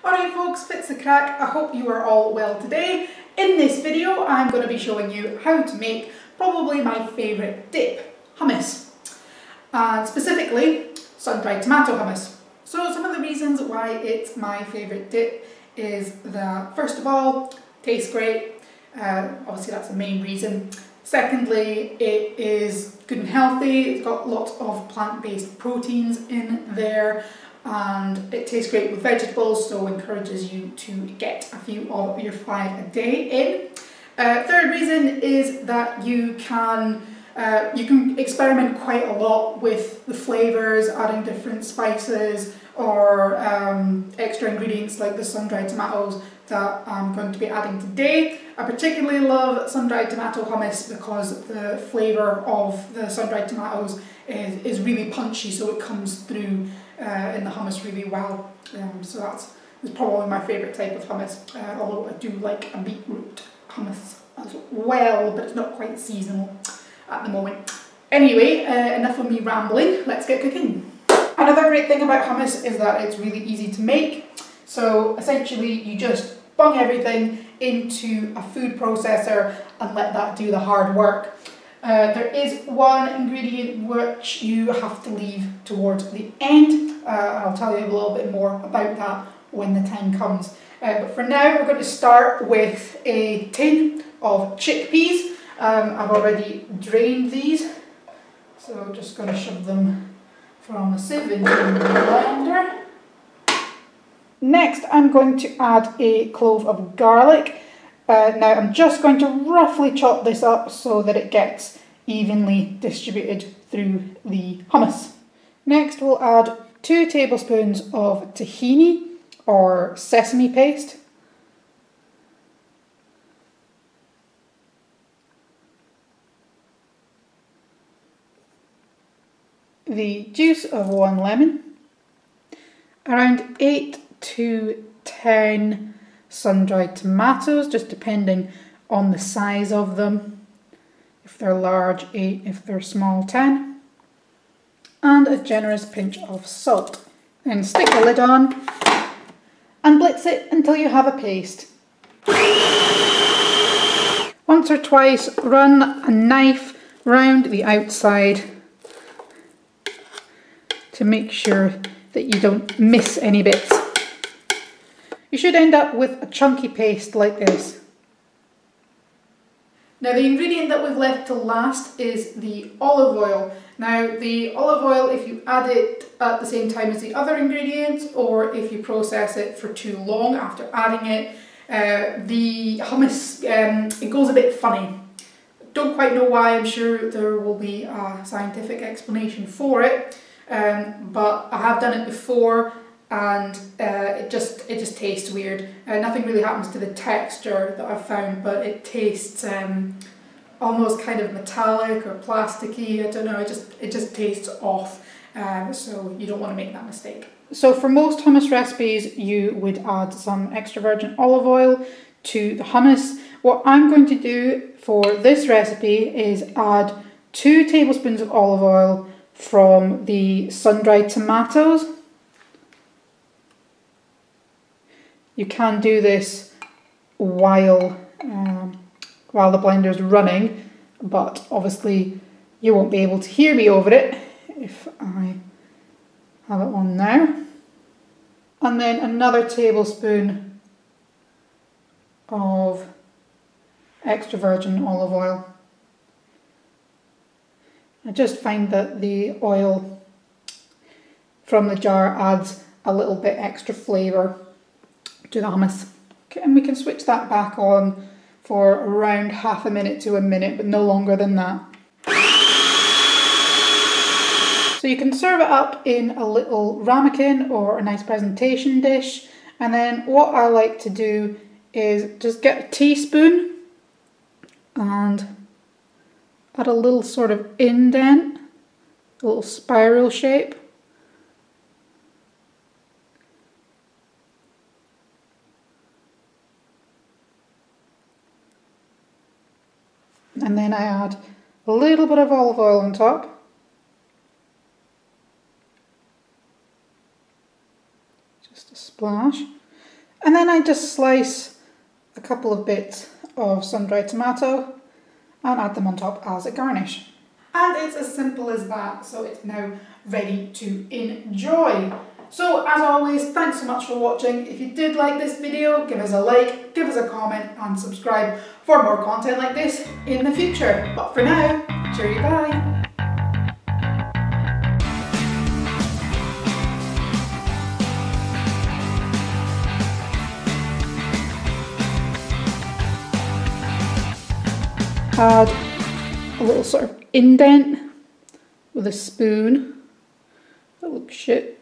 Alright folks, fits the crack. I hope you are all well today. In this video I'm going to be showing you how to make probably my favourite dip, hummus. And specifically, sun-dried tomato hummus. So some of the reasons why it's my favourite dip is that first of all, tastes great. Obviously that's the main reason. Secondly, it is good and healthy. It's got lots of plant-based proteins in there. And it tastes great with vegetables, so encourages you to get a few of your 5 a day in. Third reason is that you can experiment quite a lot with the flavours, adding different spices or extra ingredients like the sun-dried tomatoes that I'm going to be adding today. I particularly love sun-dried tomato hummus because the flavour of the sun-dried tomatoes is really punchy, so it comes through in the hummus really well. So that's probably my favourite type of hummus, although I do like a beetroot hummus as well, but it's not quite seasonal at the moment. Anyway, enough of me rambling, let's get cooking. Another great thing about hummus is that it's really easy to make. So essentially you just bung everything into a food processor and let that do the hard work. There is one ingredient which you have to leave towards the end. I'll tell you a little bit more about that when the time comes. But for now we're going to start with a tin of chickpeas. I've already drained these, so I'm just going to shove them from a sieve into the blender. Next I'm going to add a clove of garlic. Now I'm just going to roughly chop this up so that it gets evenly distributed through the hummus. Next we'll add 2 tablespoons of tahini or sesame paste. The juice of 1 lemon. Around 8 to 10 sun-dried tomatoes, just depending on the size of them. If they're large, 8, if they're small, 10. And a generous pinch of salt. Then stick the lid on and blitz it until you have a paste. Once or twice run a knife round the outside to make sure that you don't miss any bits. You should end up with a chunky paste like this. Now the ingredient that we've left to last is the olive oil. Now the olive oil, if you add it at the same time as the other ingredients, or if you process it for too long after adding it, the hummus, it goes a bit funny. Don't quite know why. I'm sure there will be a scientific explanation for it. But I have done it before and it just tastes weird. Nothing really happens to the texture that I've found, but it tastes almost kind of metallic or plasticky. I don't know, it just tastes off, so you don't want to make that mistake. So for most hummus recipes you would add some extra virgin olive oil to the hummus. What I'm going to do for this recipe is add 2 tablespoons of olive oil from the sun-dried tomatoes. You can do this while the blender is running, but obviously you won't be able to hear me over it if I have it on now. And then another tablespoon of extra virgin olive oil. I just find that the oil from the jar adds a little bit extra flavour to the hummus. Okay, and we can switch that back on for around half a minute to a minute, but no longer than that. So you can serve it up in a little ramekin or a nice presentation dish, and then what I like to do is just get a teaspoon and add a little sort of indent, a little spiral shape. And then I add a little bit of olive oil on top. Just a splash. then I just slice a couple of bits of sun-dried tomato and add them on top as a garnish. And it's as simple as that, so it's now ready to enjoy. So as always, thanks so much for watching. If you did like this video, give us a like, give us a comment and subscribe for more content like this in the future. But for now, cheerio, bye. Add a little sort of indent with a spoon. That looks shit.